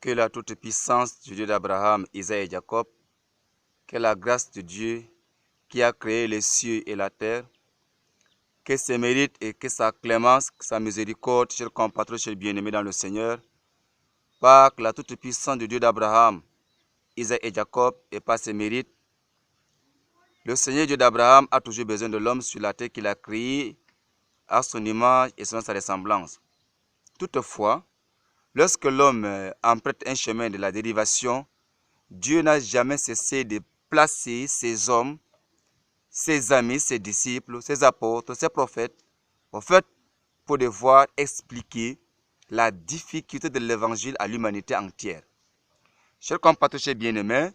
Que la toute-puissance du Dieu d'Abraham, Isaac et Jacob, que la grâce de Dieu qui a créé les cieux et la terre, que ses mérites et que sa clémence, sa miséricorde, chers compatriotes, chers bien-aimés dans le Seigneur, par la toute-puissance du Dieu d'Abraham, Isaac et Jacob, et par ses mérites, le Seigneur Dieu d'Abraham a toujours besoin de l'homme sur la terre qu'il a créé à son image et selon sa ressemblance. Toutefois, lorsque l'homme emprunte un chemin de la dérivation, Dieu n'a jamais cessé de placer ses hommes, ses amis, ses disciples, ses apôtres, ses prophètes, en fait, pour devoir expliquer la difficulté de l'évangile à l'humanité entière. Chers compatriotes bien-aimés,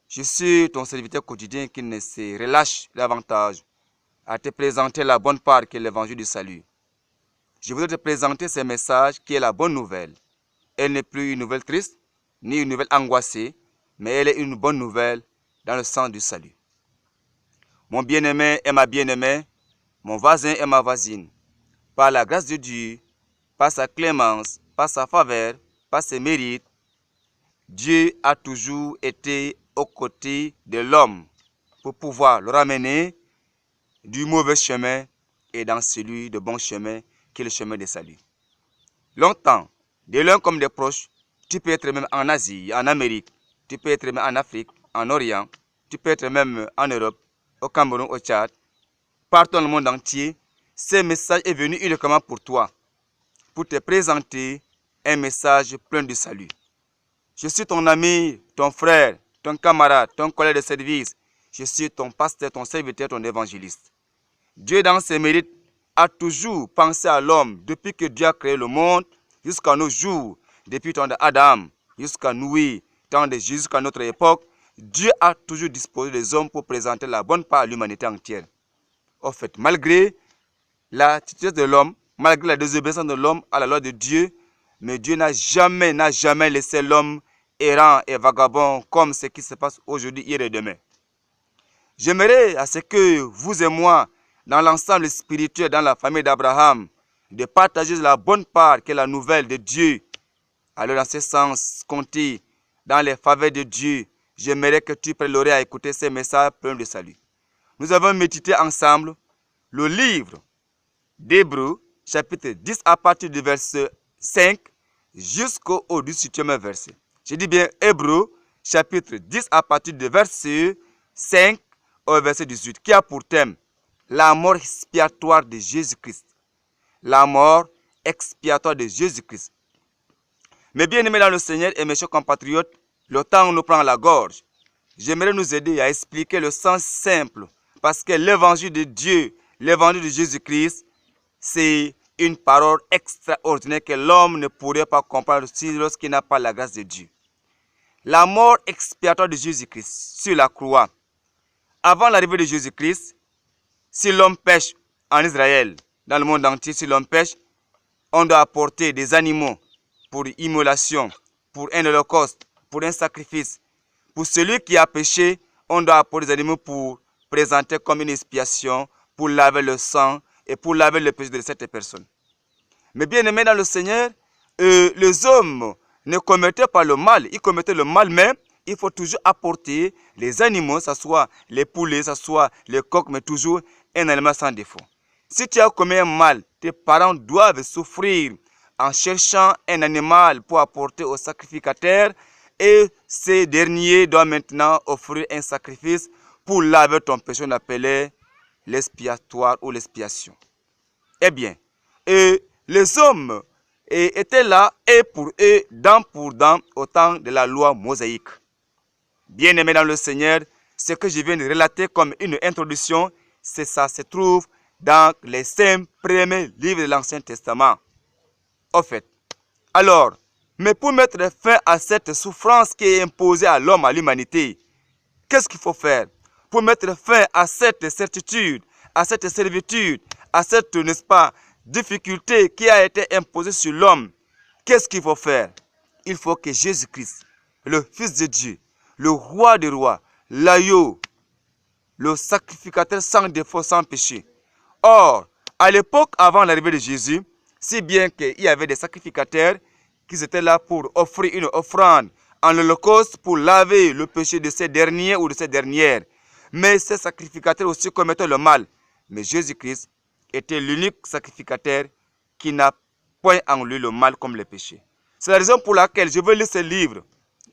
je suis ton serviteur quotidien qui ne se relâche davantage à te présenter la bonne part qui est l'évangile du salut. Je voudrais te présenter ce message qui est la bonne nouvelle. Elle n'est plus une nouvelle triste, ni une nouvelle angoissée, mais elle est une bonne nouvelle dans le sens du salut. Mon bien-aimé et ma bien-aimée, mon voisin et ma voisine, par la grâce de Dieu, par sa clémence, par sa faveur, par ses mérites, Dieu a toujours été aux côtés de l'homme pour pouvoir le ramener du mauvais chemin et dans celui de bon chemin qui est le chemin du salut. Longtemps, de loin comme des proches, tu peux être même en Asie, en Amérique, tu peux être même en Afrique, en Orient, tu peux être même en Europe, au Cameroun, au Tchad, partout dans le monde entier. Ce message est venu uniquement pour toi, pour te présenter un message plein de salut. Je suis ton ami, ton frère, ton camarade, ton collègue de service. Je suis ton pasteur, ton serviteur, ton évangéliste. Dieu, dans ses mérites, a toujours pensé à l'homme depuis que Dieu a créé le monde jusqu'à nos jours, depuis le temps d'Adam jusqu'à Noé, jusqu'à notre époque. Dieu a toujours disposé des hommes pour présenter la bonne part à l'humanité entière. En fait, malgré la situation de l'homme, malgré la désobéissance de l'homme à la loi de Dieu, mais Dieu n'a jamais laissé l'homme errant et vagabond comme ce qui se passe aujourd'hui, hier et demain. J'aimerais à ce que vous et moi, dans l'ensemble spirituel, dans la famille d'Abraham, de partager la bonne part que la nouvelle de Dieu. Alors dans ce sens, compter dans les faveurs de Dieu, j'aimerais que tu prennes l'oreille à écouter ces messages pleins de salut. Nous avons médité ensemble le livre d'Hébreux, chapitre 10 à partir du verset 5 jusqu'au 18e verset. Je dis bien Hébreux, chapitre 10 à partir du verset 5 au verset 18, qui a pour thème la mort expiatoire de Jésus-Christ. La mort expiatoire de Jésus-Christ. Mes bien-aimés dans le Seigneur et mes chers compatriotes, le temps nous prend à la gorge. J'aimerais nous aider à expliquer le sens simple, parce que l'évangile de Dieu, l'évangile de Jésus-Christ, c'est une parole extraordinaire que l'homme ne pourrait pas comprendre lorsqu'il n'a pas la grâce de Dieu. La mort expiatoire de Jésus-Christ sur la croix. Avant l'arrivée de Jésus-Christ, si l'homme pêche en Israël, dans le monde entier, si l'homme pêche, on doit apporter des animaux pour immolation, pour un holocauste, pour un sacrifice. Pour celui qui a péché, on doit apporter des animaux pour présenter comme une expiation, pour laver le sang et pour laver le péché de cette personne. Mais bien aimé dans le Seigneur, les hommes ne commettaient pas le mal, ils commettaient le mal, mais il faut toujours apporter les animaux, que ce soit les poulets, que ce soit les coqs, mais toujours un animal sans défaut. Si tu as commis un mal, tes parents doivent souffrir en cherchant un animal pour apporter au sacrificateur, et ces derniers doivent maintenant offrir un sacrifice pour laver ton péché, on appelait l'expiatoire ou l'expiation. Eh bien, les hommes étaient là, et pour eux, dent pour dent, au temps de la loi mosaïque. Bien-aimés dans le Seigneur, ce que je viens de relater comme une introduction, c'est ça se trouve dans les 5 premiers livres de l'Ancien Testament. En fait, alors, mais pour mettre fin à cette souffrance qui est imposée à l'homme, à l'humanité, qu'est-ce qu'il faut faire? Pour mettre fin à cette certitude, à cette servitude, à cette, n'est-ce pas, difficulté qui a été imposée sur l'homme, qu'est-ce qu'il faut faire? Il faut que Jésus-Christ, le Fils de Dieu, le roi des rois, l'agneau, le sacrificateur sans défaut, sans péché. Or, à l'époque avant l'arrivée de Jésus, si bien qu'il y avait des sacrificateurs qu'ils étaient là pour offrir une offrande en holocauste pour laver le péché de ces derniers ou de ces dernières. Mais ces sacrificateurs aussi commettaient le mal. Mais Jésus-Christ était l'unique sacrificateur qui n'a point en lui le mal comme le péché. C'est la raison pour laquelle je veux lire ce livre,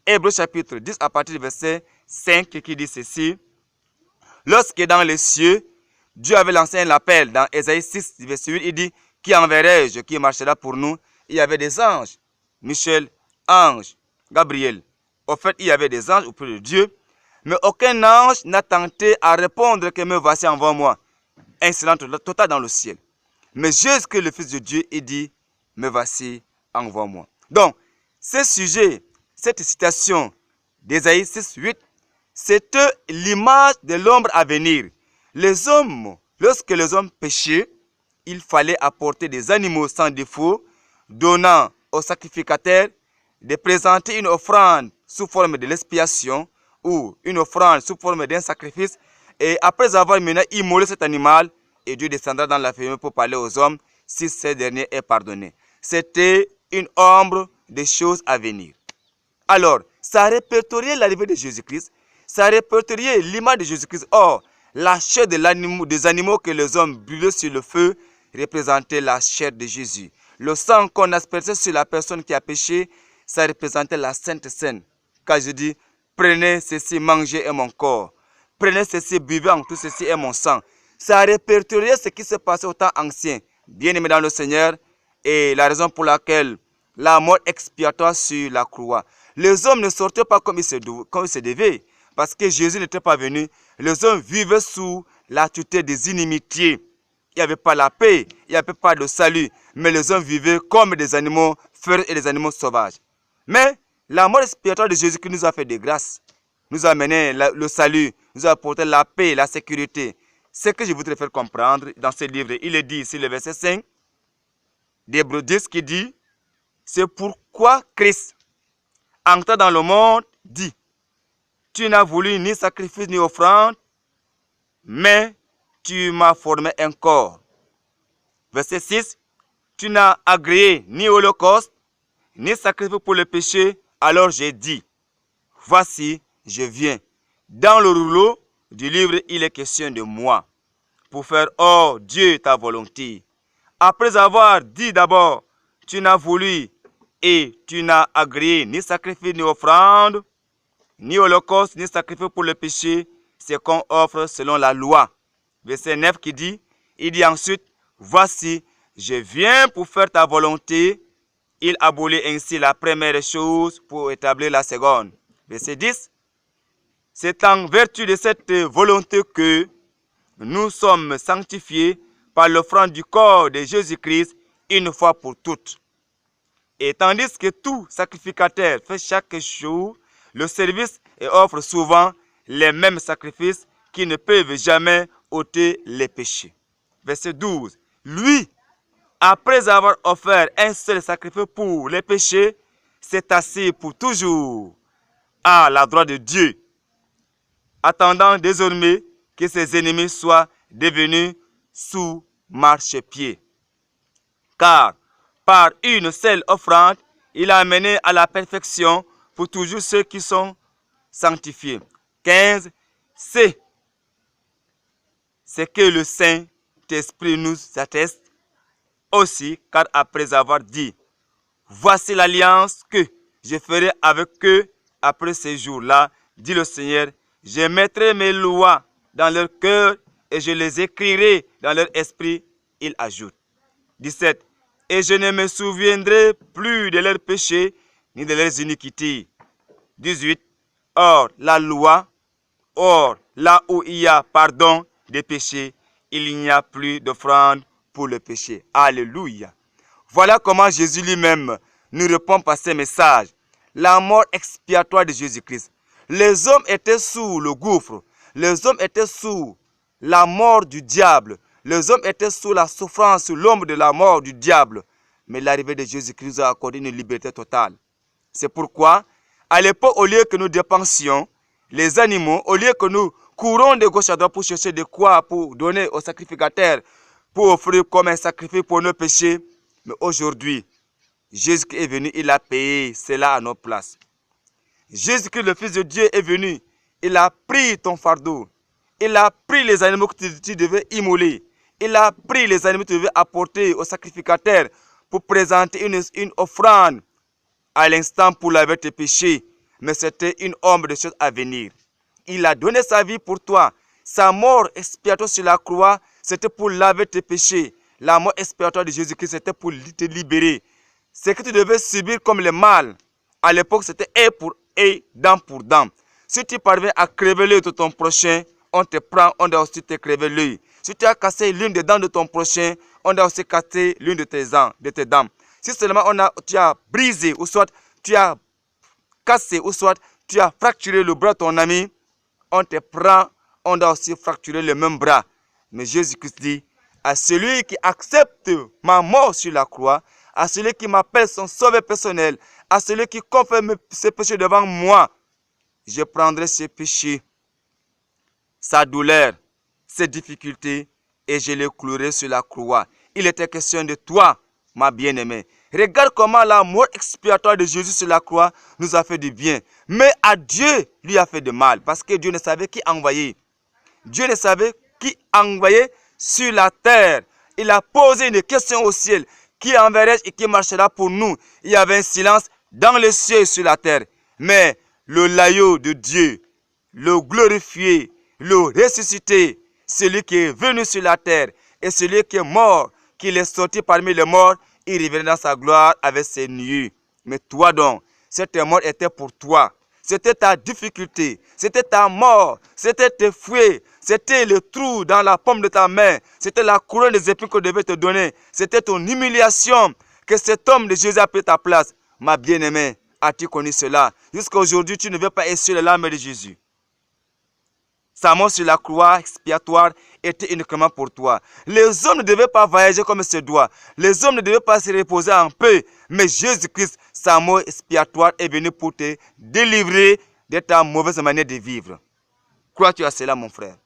Hébreux chapitre 10 à partir du verset 5 qui dit ceci. Lorsque dans les cieux, Dieu avait lancé un appel dans Ésaïe 6, verset 8, il dit, qui enverrai-je, qui marchera pour nous? Il y avait des anges, Michel, ange, Gabriel. Au fait, il y avait des anges auprès de Dieu, mais aucun ange n'a tenté à répondre que me voici envers moi. Un silence total dans le ciel. Mais Jésus-Christ, le Fils de Dieu, il dit, me voici envers moi. Donc, ce sujet, cette citation d'Ésaïe 6, 8, c'est l'image de l'ombre à venir. Les hommes, lorsque les hommes péchaient, il fallait apporter des animaux sans défaut, donnant au sacrificateur de présenter une offrande sous forme de l'expiation ou une offrande sous forme d'un sacrifice. Et après avoir maintenant immolé cet animal, et Dieu descendra dans la fumée pour parler aux hommes si ces derniers est pardonné. C'était une ombre des choses à venir. Alors, ça répertoriait l'arrivée de Jésus-Christ, ça répertoriait l'image de Jésus-Christ. Or, la chair des animaux que les hommes brûlaient sur le feu représentait la chair de Jésus. Le sang qu'on aspergeait sur la personne qui a péché, ça représentait la Sainte Seine. Car je dis, prenez ceci, mangez est mon corps. Prenez ceci, buvez en tout ceci est mon sang. Ça répertoriait ce qui se passait au temps ancien. Bien-aimés dans le Seigneur, et la raison pour laquelle la mort expiatoire sur la croix. Les hommes ne sortaient pas comme ils se devaient, parce que Jésus n'était pas venu. Les hommes vivaient sous la tutelle des inimitiés. Il n'y avait pas la paix, il n'y avait pas de salut, mais les hommes vivaient comme des animaux féraux et des animaux sauvages. Mais la mort expiatoire de Jésus qui nous a fait des grâces, nous a amené le salut, nous a apporté la paix, la sécurité. Ce que je voudrais faire comprendre dans ce livre, il est dit ici le verset 5 d'Hébreux 10 qui dit, c'est pourquoi Christ, entrant dans le monde, dit, tu n'as voulu ni sacrifice ni offrande, mais tu m'as formé un corps. Verset 6, tu n'as agréé ni holocauste, ni sacrifice pour le péché, alors j'ai dit, voici, je viens. Dans le rouleau du livre, il est question de moi, pour faire, oh Dieu, ta volonté. Après avoir dit d'abord, tu n'as voulu et tu n'as agréé ni sacrifice ni offrande, ni holocauste, ni sacrifice pour le péché, c'est qu'on offre selon la loi. Verset 9 qui dit, il dit ensuite, voici, je viens pour faire ta volonté. Il abolit ainsi la première chose pour établir la seconde. Verset 10, c'est en vertu de cette volonté que nous sommes sanctifiés par l'offrande du corps de Jésus-Christ une fois pour toutes. Et tandis que tout sacrificateur fait chaque jour le service et offre souvent les mêmes sacrifices qui ne peuvent jamais ôter les péchés. Verset 12. Lui, après avoir offert un seul sacrifice pour les péchés, s'est assis pour toujours à la droite de Dieu, attendant désormais que ses ennemis soient devenus sous marchepied. Car par une seule offrande, il a amené à la perfection pour toujours ceux qui sont sanctifiés. 15. C'est ce que le Saint-Esprit nous atteste aussi, car après avoir dit, voici l'alliance que je ferai avec eux après ces jours-là, dit le Seigneur, je mettrai mes lois dans leur cœur et je les écrirai dans leur esprit, il ajoute. 17. Et je ne me souviendrai plus de leurs péchés ni de leurs iniquités. 18. Or, là où il y a pardon des péchés, il n'y a plus d'offrande pour le péché. Alléluia. Voilà comment Jésus lui-même nous répond par ce message. La mort expiatoire de Jésus-Christ. Les hommes étaient sous le gouffre. Les hommes étaient sous la mort du diable. Les hommes étaient sous la souffrance, sous l'ombre de la mort du diable. Mais l'arrivée de Jésus-Christ nous a accordé une liberté totale. C'est pourquoi, à l'époque, au lieu que nous dépensions les animaux, au lieu que nous courons de gauche à droite pour chercher de quoi pour donner au sacrificateur, pour offrir comme un sacrifice pour nos péchés, mais aujourd'hui, Jésus-Christ est venu, il a payé cela à nos places. Jésus-Christ, le Fils de Dieu, est venu. Il a pris ton fardeau. Il a pris les animaux que tu devais immoler. Il a pris les animaux que tu devais apporter au sacrificateur pour présenter une offrande à l'instant pour laver tes péchés. Mais c'était une ombre de choses à venir. Il a donné sa vie pour toi. Sa mort expiatoire sur la croix, c'était pour laver tes péchés. La mort expiatoire de Jésus-Christ, c'était pour te libérer. Ce que tu devais subir comme le mal, à l'époque, c'était œil pour œil, dent pour dent. Si tu parviens à crever l'œil de ton prochain, on te prend, on doit aussi te crever l'œil. Si tu as cassé l'une des dents de ton prochain, on doit aussi casser l'une de tes dents. Si seulement tu as brisé, ou soit tu as cassé, ou soit tu as fracturé le bras de ton ami, on te prend, on doit aussi fracturer le même bras. Mais Jésus-Christ dit, à celui qui accepte ma mort sur la croix, à celui qui m'appelle son sauveur personnel, à celui qui confesse ses péchés devant moi, je prendrai ses péchés, sa douleur, ses difficultés, et je les clouerai sur la croix. Il était question de toi, ma bien-aimée. Regarde comment la mort expiatoire de Jésus sur la croix nous a fait du bien. Mais à Dieu, lui a fait du mal, parce que Dieu ne savait qui envoyer. Dieu ne savait qui envoyer sur la terre. Il a posé une question au ciel. Qui enverrai-je et qui marchera pour nous? Il y avait un silence dans les cieux et sur la terre. Mais le l'agneau de Dieu, le glorifié, le ressuscité, celui qui est venu sur la terre et celui qui est mort, qu'il est sorti parmi les morts, il revenait dans sa gloire avec ses nuées. Mais toi donc, cette mort était pour toi. C'était ta difficulté, c'était ta mort, c'était tes fouets, c'était le trou dans la paume de ta main, c'était la couronne des épines qu'on devait te donner, c'était ton humiliation que cet homme de Jésus a pris ta place. Ma bien-aimée, as-tu connu cela? Jusqu'à aujourd'hui, tu ne veux pas essuyer les larmes de Jésus. Sa mort sur la croix expiatoire était uniquement pour toi. Les hommes ne devaient pas voyager comme se doit. Les hommes ne devaient pas se reposer un peu. Mais Jésus-Christ, sa mort expiatoire est venu pour te délivrer de ta mauvaise manière de vivre. Crois-tu à cela, mon frère?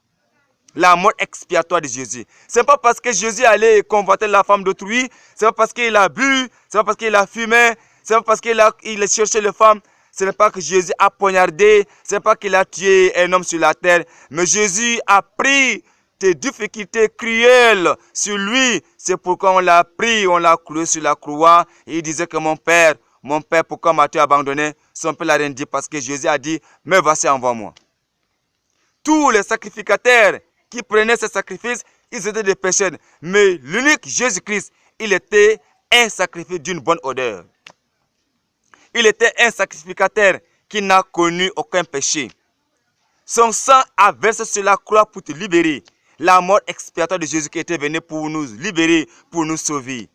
La mort expiatoire de Jésus. Ce n'est pas parce que Jésus allait convoiter la femme d'autrui. Ce n'est pas parce qu'il a bu. Ce n'est pas parce qu'il a fumé. Ce n'est pas parce qu'il a cherché les femmes. Ce n'est pas que Jésus a poignardé, ce n'est pas qu'il a tué un homme sur la terre, mais Jésus a pris tes difficultés cruelles sur lui. C'est pourquoi on l'a pris, on l'a cloué sur la croix. Et il disait que mon Père, pourquoi m'as-tu abandonné? Son Père l'a rien dit parce que Jésus a dit, mais voici, envoie-moi. Tous les sacrificateurs qui prenaient ces sacrifices, ils étaient des pécheurs. Mais l'unique Jésus-Christ, il était un sacrifice d'une bonne odeur. Il était un sacrificateur qui n'a connu aucun péché. Son sang a versé sur la croix pour te libérer. La mort expiatoire de Jésus qui était venu pour nous libérer, pour nous sauver.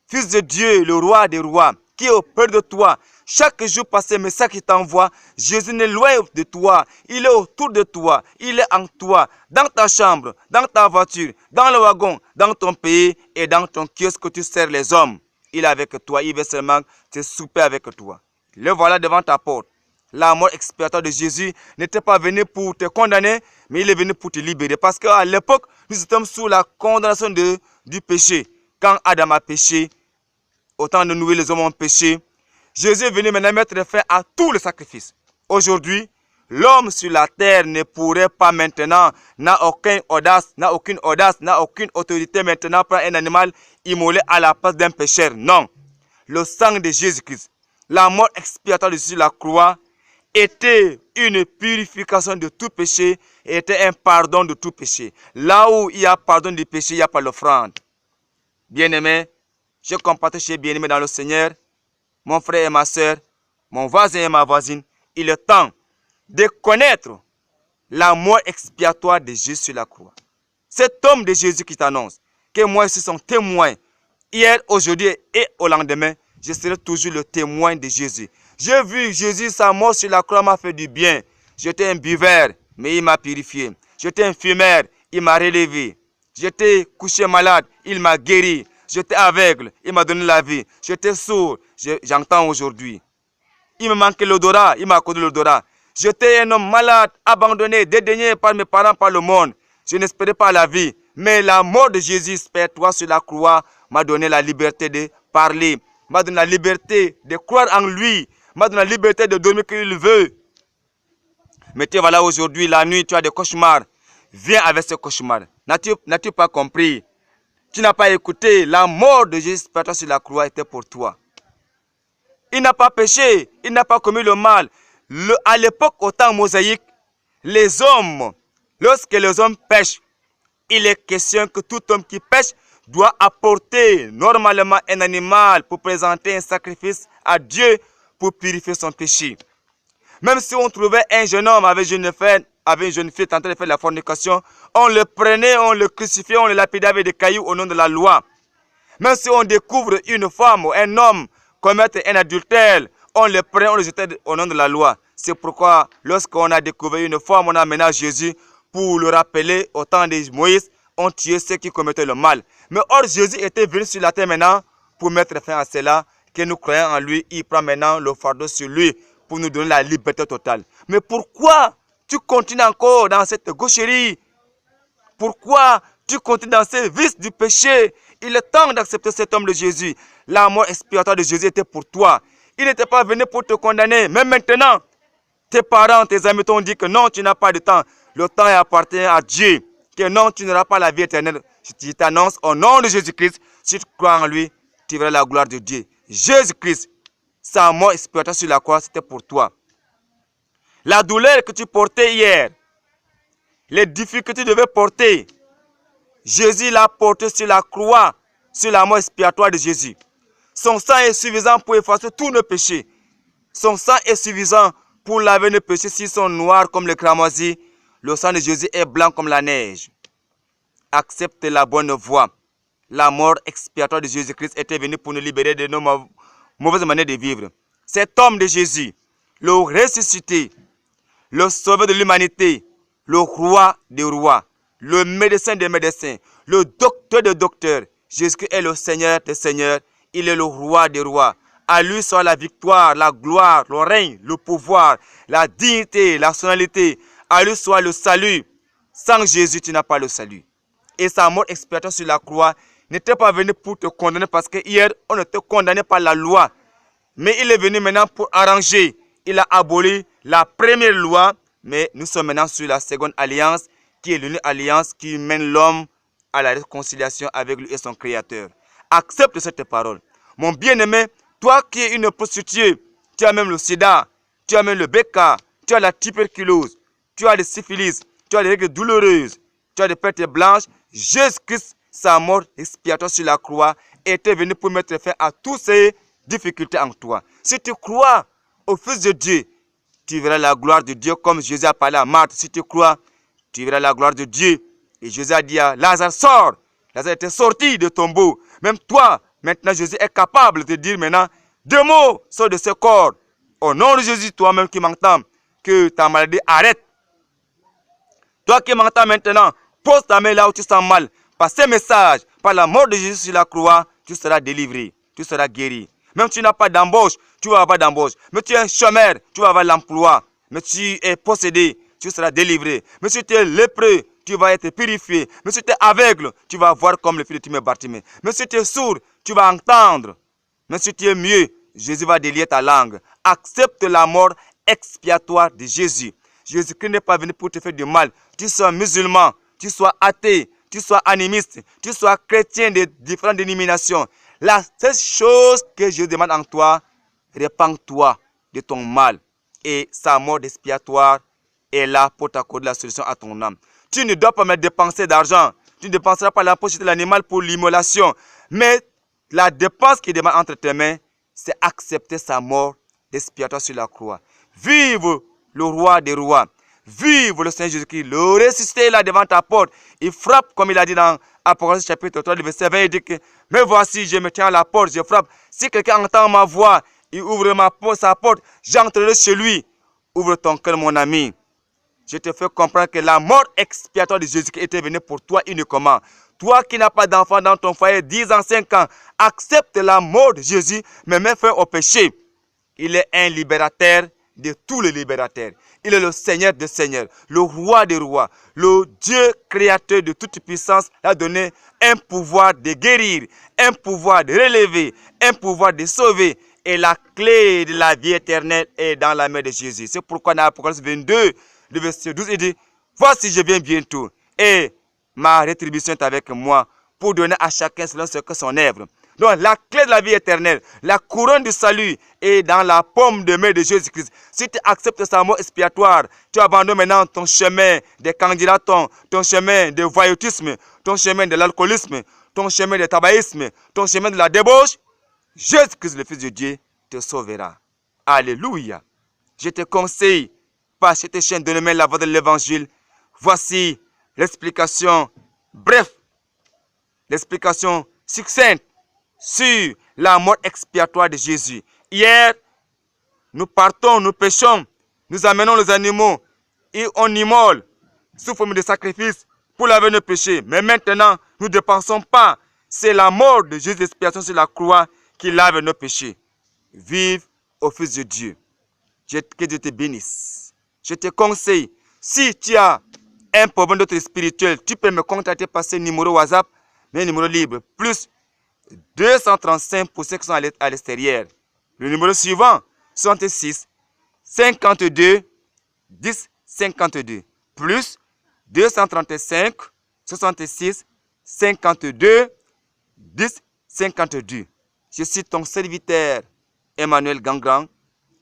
Fils de Dieu, le roi des rois, qui est auprès de toi, chaque jour par ces messages qu'il t'envoie, Jésus n'est loin de toi. Il est autour de toi. Il est en toi, dans ta chambre, dans ta voiture, dans le wagon, dans ton pays et dans ton kiosque que tu sers les hommes. Il est avec toi, il veut seulement te souper avec toi. Le voilà devant ta porte. La mort expiatoire de Jésus n'était pas venue pour te condamner, mais il est venu pour te libérer. Parce qu'à l'époque, nous étions sous la condamnation du péché. Quand Adam a péché, autant de nous les hommes ont péché. Jésus est venu maintenant mettre fin à tous les sacrifices. Aujourd'hui, l'homme sur la terre ne pourrait pas maintenant, n'a aucune audace, n'a aucune autorité maintenant prendre un animal immolé à la place d'un pécheur. Non. Le sang de Jésus-Christ, la mort expiatoire de Jésus sur la croix, était une purification de tout péché et était un pardon de tout péché. Là où il y a pardon du péché, il n'y a pas l'offrande. Bien-aimé, je compatis chez bien-aimé dans le Seigneur, mon frère et ma soeur, mon voisin et ma voisine, il est temps de connaître la mort expiatoire de Jésus sur la croix. Cet homme de Jésus qui t'annonce que moi je suis son témoin, hier, aujourd'hui et au lendemain, je serai toujours le témoin de Jésus. J'ai vu Jésus, sa mort sur la croix m'a fait du bien. J'étais un buveur, mais il m'a purifié. J'étais un fumeur, il m'a relevé. J'étais couché malade, il m'a guéri. J'étais aveugle, il m'a donné la vie. J'étais sourd, j'entends aujourd'hui. Il me manquait l'odorat, il m'a accordé l'odorat. J'étais un homme malade, abandonné, dédaigné par mes parents, par le monde. Je n'espérais pas la vie. Mais la mort de Jésus, expiatoire sur la croix, m'a donné la liberté de parler. m'a donné la liberté de croire en lui, m'a donné la liberté de dormir quand il veut. Mais tu voilà aujourd'hui, la nuit, tu as des cauchemars. Viens avec ce cauchemar. N'as-tu pas compris? Tu n'as pas écouté. La mort de Jésus sur la croix était pour toi. Il n'a pas péché. Il n'a pas commis le mal. À l'époque, au temps mosaïque, les hommes, lorsque les hommes pêchent, il est question que tout homme qui pêche doit apporter normalement un animal pour présenter un sacrifice à Dieu pour purifier son péché. Même si on trouvait un jeune homme avec une jeune fille tentant de faire la fornication, on le prenait, on le crucifiait, on le lapidait avec des cailloux au nom de la loi. Même si on découvre une femme ou un homme commettre un adultère, on le prenait, on le jetait au nom de la loi. C'est pourquoi lorsqu'on a découvert une femme, on a amené à Jésus pour le rappeler au temps de Moïse, on tuait ceux qui commettaient le mal. Mais or, Jésus était venu sur la terre maintenant pour mettre fin à cela, que nous croyons en lui, il prend maintenant le fardeau sur lui pour nous donner la liberté totale. Mais pourquoi tu continues encore dans cette gaucherie? Pourquoi tu continues dans ces vices du péché? Il est temps d'accepter cet homme de Jésus. La mort expiatoire de Jésus était pour toi. Il n'était pas venu pour te condamner. Mais maintenant, tes parents, tes amis t'ont dit que non, tu n'as pas de temps. Le temps appartient à Dieu. Que non, tu n'auras pas la vie éternelle. Je t'annonce au nom de Jésus-Christ, si tu crois en lui, tu verras la gloire de Dieu. Jésus-Christ, sa mort expiatoire sur la croix, c'était pour toi. La douleur que tu portais hier, les difficultés que tu devais porter, Jésus l'a porté sur la croix, sur la mort expiatoire de Jésus. Son sang est suffisant pour effacer tous nos péchés. Son sang est suffisant pour laver nos péchés s'ils sont noirs comme le cramoisi. Le sang de Jésus est blanc comme la neige. Accepte la bonne voie. La mort expiatoire de Jésus-Christ était venue pour nous libérer de nos mauvaises manières de vivre. Cet homme de Jésus, le ressuscité, le sauveur de l'humanité, le roi des rois, le médecin des médecins, le docteur des docteurs, Jésus-Christ est le Seigneur des seigneurs, il est le roi des rois. À lui soit la victoire, la gloire, le règne, le pouvoir, la dignité, la sonalité. À lui soit le salut. Sans Jésus, tu n'as pas le salut. Et sa mort expiatoire sur la croix n'était pas venu pour te condamner parce que hier, on ne te condamnait pas la loi. Mais il est venu maintenant pour arranger. Il a aboli la première loi, mais nous sommes maintenant sur la seconde alliance, qui est l'unique alliance qui mène l'homme à la réconciliation avec lui et son Créateur. Accepte cette parole. Mon bien-aimé, toi qui es une prostituée, tu as même le sida, tu as même le BK, tu as la tuberculose, tu as des syphilis, tu as des règles douloureuses, tu as des pertes blanches. Jésus-Christ, sa mort expiatoire sur la croix, était venu pour mettre fin à toutes ces difficultés en toi. Si tu crois au Fils de Dieu, tu verras la gloire de Dieu comme Jésus a parlé à Marthe. Si tu crois, tu verras la gloire de Dieu. Et Jésus a dit à Lazare, sors. Lazare était sorti de ton tombeau. Même toi, maintenant Jésus est capable de dire maintenant, 2 mots sortent de ce corps. Au nom de Jésus, toi-même qui m'entends, que ta maladie arrête. Toi qui m'entends maintenant, pose ta main là où tu sens mal. Par ce message, par la mort de Jésus sur la croix, tu seras délivré, tu seras guéri. Même si tu n'as pas d'embauche, tu vas avoir d'embauche. Mais tu es un chômeur, tu vas avoir l'emploi. Mais tu es possédé, tu seras délivré. Mais si tu es lépreux, tu vas être purifié. Mais si tu es aveugle, tu vas voir comme le fils de Timée Bartimée. Mais si tu es sourd, tu vas entendre. Mais si tu es mieux, Jésus va délier ta langue. Accepte la mort expiatoire de Jésus. Jésus-Christ n'est pas venu pour te faire du mal. Tu sois musulman, tu sois athée, tu sois animiste, tu sois chrétien de différentes dénominations. La seule chose que je demande en toi, répands-toi de ton mal. Et sa mort expiatoire est là pour t'accorder la solution à ton âme. Tu ne dois pas me dépenser d'argent. Tu ne dépenseras pas la poche de l'animal pour l'immolation. Mais la dépense qu'il demande entre tes mains, c'est accepter sa mort expiatoire sur la croix. Vive le roi des rois. Vive le Seigneur Jésus-Christ. Le ressuscité est là devant ta porte. Il frappe, comme il a dit dans Apocalypse chapitre 3, verset 20. Il dit que, mais voici, je me tiens à la porte, je frappe. Si quelqu'un entend ma voix, il ouvre sa porte, j'entrerai chez lui. Ouvre ton cœur, mon ami. Je te fais comprendre que la mort expiatoire de Jésus-Christ était venue pour toi uniquement. Toi qui n'as pas d'enfant dans ton foyer, 10 ans, 5 ans, accepte la mort de Jésus, mais mets fin au péché. Il est un libérateur de tous les libérateurs. Il est le Seigneur des seigneurs, le roi des rois, le Dieu créateur de toute puissance. Il a donné un pouvoir de guérir, un pouvoir de relever, un pouvoir de sauver. Et la clé de la vie éternelle est dans la main de Jésus. C'est pourquoi dans Apocalypse 22, le verset 12, il dit, voici je viens bientôt et ma rétribution est avec moi pour donner à chacun selon ce que son œuvre. Donc la clé de la vie éternelle, la couronne du salut est dans la paume de main de Jésus-Christ. Si tu acceptes sa mort expiatoire, tu abandonnes maintenant ton chemin des candidatons, ton chemin de voyoutisme, ton chemin de l'alcoolisme, ton chemin de tabagisme, ton chemin de la débauche. Jésus-Christ, le Fils de Dieu, te sauvera. Alléluia. Je te conseille, par cette chaîne de la voix de l'évangile, voici l'explication bref, l'explication succincte sur la mort expiatoire de Jésus. Hier, nous partons, nous pêchons, nous amenons les animaux et on immole sous forme de sacrifice pour laver nos péchés. Mais maintenant, nous ne dépensons pas. C'est la mort de Jésus d'expiation sur la croix qui lave nos péchés. Vive au Fils de Dieu. Que Dieu te bénisse. Je te conseille, si tu as un problème d'autre spirituel, tu peux me contacter par ce numéro WhatsApp, mais un numéro libre, plus 235 pour ceux qui sont à l'extérieur. Le numéro suivant, 66 52 10 52, plus 235 66 52 10 52. Je suis ton serviteur Emmanuel Gangrang.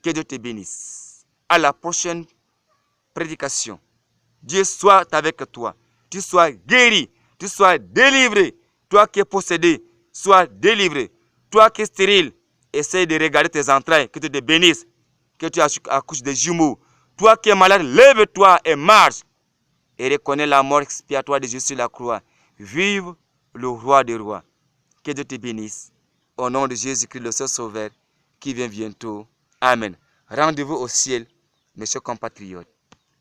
Que Dieu te bénisse. À la prochaine prédication. Dieu soit avec toi. Tu sois guéri. Tu sois délivré. Toi qui es possédé, sois délivré. Toi qui es stérile, essaye de regarder tes entrailles. Que Dieu te bénisse. Que tu accouches des jumeaux. Toi qui es malade, lève-toi et marche. Et reconnais la mort expiatoire de Jésus sur la croix. Vive le roi des rois. Que Dieu te bénisse. Au nom de Jésus-Christ, le seul sauveur, qui vient bientôt. Amen. Rendez-vous au ciel, mes chers compatriotes.